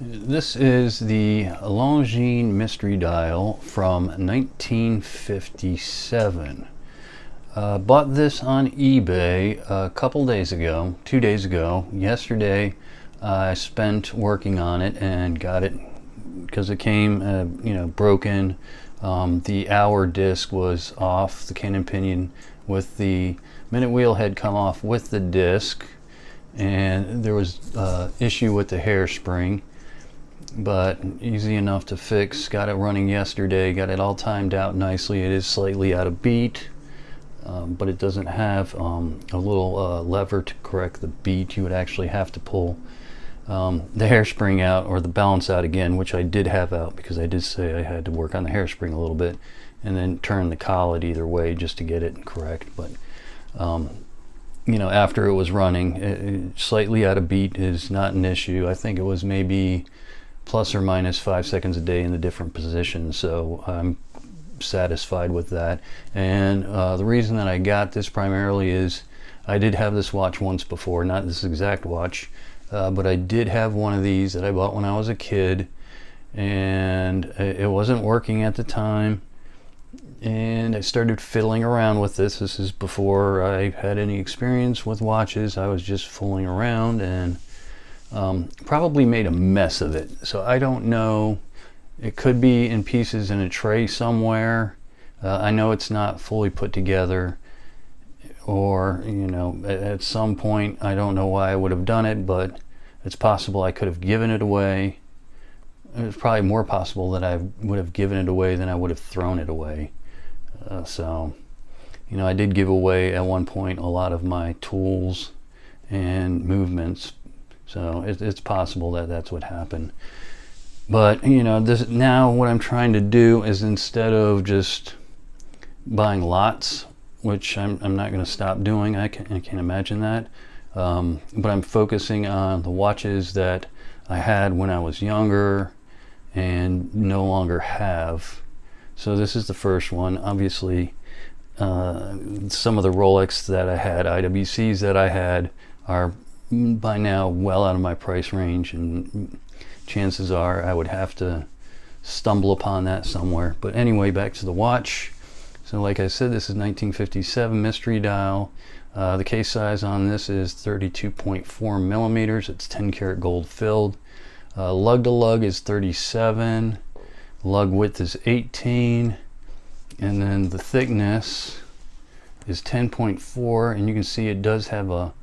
This is the Longines Mystery Dial from 1957. Bought this on eBay a couple days ago, 2 days ago. Yesterday I spent working on it and got it because it came broken. The hour disc was off, the cannon pinion with the minute wheel had come off with the disc, and there was issue with the hairspring, but easy enough to fix. Got it running yesterday, got it all timed out nicely. It is slightly out of beat, but it doesn't have a little lever to correct the beat. You would actually have to pull the hairspring out or the balance out again, which I did have out because I did say I had to work on the hairspring a little bit and then turn the collet either way just to get it correct. But after it was running, slightly out of beat is not an issue. I think it was maybe plus or minus 5 seconds a day in the different positions, so I'm satisfied with that. And the reason that I got this primarily is I did have this watch once before, not this exact watch, but I did have one of these that I bought when I was a kid, and it wasn't working at the time, and I started fiddling around with this. This is before I had any experience with watches. I was just fooling around and probably made a mess of it. So I don't know. It could be in pieces in a tray somewhere. I know it's not fully put together, or at some point, I don't know why I would have done it, but it's possible I could have given it away. It's probably more possible that I would have given it away than I would have thrown it away. I did give away at one point a lot of my tools and movements, so it's possible that that's what happened. But this now, what I'm trying to do is, instead of just buying lots, which I'm not going to stop doing, I can't imagine that, but I'm focusing on the watches that I had when I was younger and no longer have. So this is the first one. Obviously, some of the Rolex that I had, IWCs that I had, are by now well out of my price range, and chances are I would have to stumble upon that somewhere. But anyway, back to the watch. So like I said, this is 1957 Mystery Dial. The case size on this is 32.4 millimeters. It's 10 karat gold filled. Lug to lug is 37. Lug width is 18. And then the thickness is 10.4. And you can see it does have a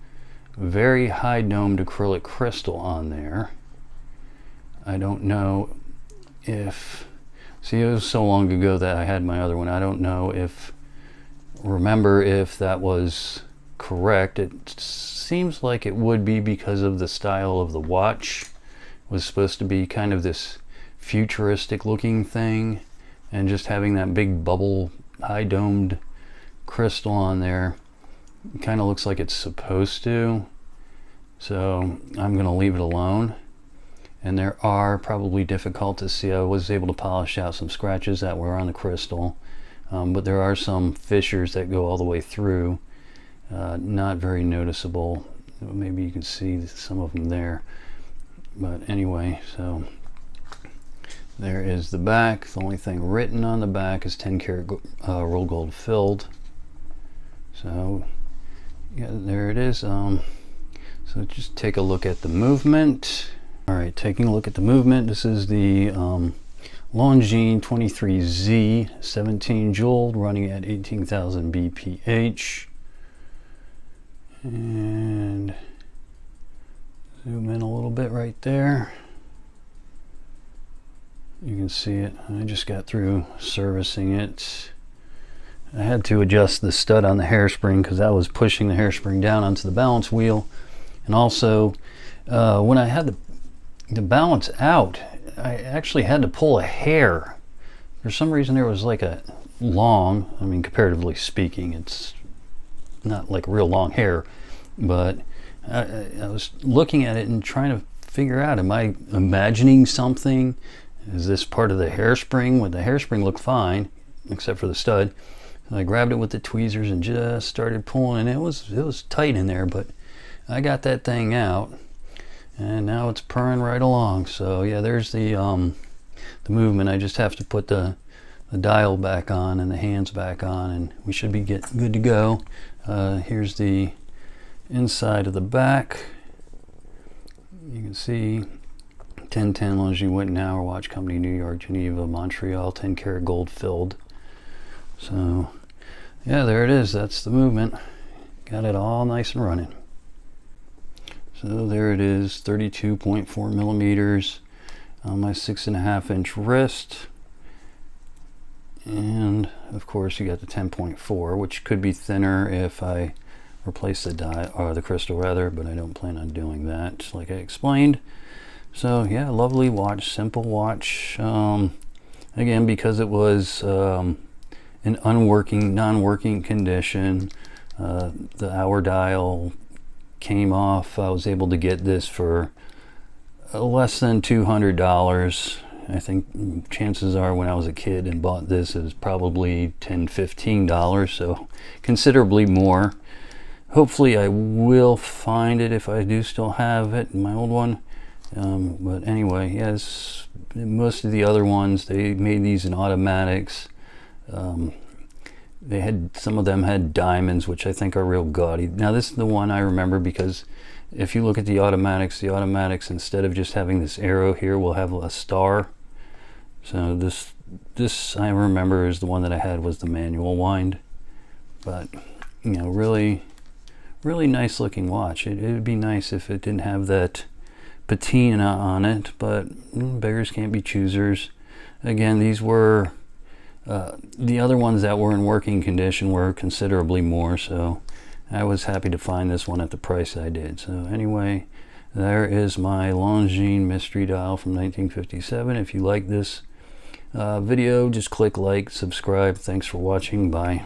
very high domed acrylic crystal on there. I don't know if, see, it was so long ago that I had my other one. I don't know remember if that was correct. It seems like it would be, because of the style of the watch. It was supposed to be kind of this futuristic looking thing, and just having that big bubble high domed crystal on there kind of looks like it's supposed to. So I'm going to leave it alone. And there are, probably difficult to see, I was able to polish out some scratches that were on the crystal, but there are some fissures that go all the way through. Not very noticeable. Maybe you can see some of them there. But anyway, so there is the back. The only thing written on the back is 10 karat rolled gold filled. So yeah, there it is. So just take a look at the movement. All right, taking a look at the movement. This is the Longines 23Z 17 jeweled, running at 18,000 BPH. And zoom in a little bit right there. You can see it. I just got through servicing it. I had to adjust the stud on the hairspring because that was pushing the hairspring down onto the balance wheel. And also, when I had the balance out, I actually had to pull a hair. For some reason there was like a long, I mean, comparatively speaking, it's not like real long hair, but I was looking at it and trying to figure out, am I imagining something? Is this part of the hairspring? Would the hairspring look fine except for the stud? And I grabbed it with the tweezers and just started pulling, and it was tight in there, but I got that thing out. and now it's purring right along. So yeah, there's the movement. I just have to put the dial back on and the hands back on, and we should be good to go. Here's the inside of the back. You can see 1010 Longines Witten Hour Watch Company, New York, Geneva, Montreal, 10 karat gold filled. So yeah, there it is. That's the movement. Got it all nice and running. So there it is, 32.4 millimeters on my 6.5 inch wrist. And of course you got the 10.4, which could be thinner if I replace the die, or the crystal rather, but I don't plan on doing that like I explained. So yeah, lovely watch, simple watch. Again, because it was in non-working condition, the hour dial came off. I was able to get this for less than $200. I think chances are when I was a kid and bought this, it was probably $10-15, so considerably more. Hopefully I will find it if I do still have it, my old one. But anyway, yes, most of the other ones, they made these in automatics. They had, some of them had diamonds, which I think are real gaudy. Now this is the one I remember, because if you look at the automatics instead of just having this arrow here, will have a star. So this I remember is the one that I had, was the manual wind. But you know, really nice looking watch. It would be nice if it didn't have that patina on it, but beggars can't be choosers. Again, these were the other ones that were in working condition were considerably more, so I was happy to find this one at the price I did. So anyway, there is my Longines Mystery Dial from 1957. If you like this video, just click like, subscribe. Thanks for watching. Bye.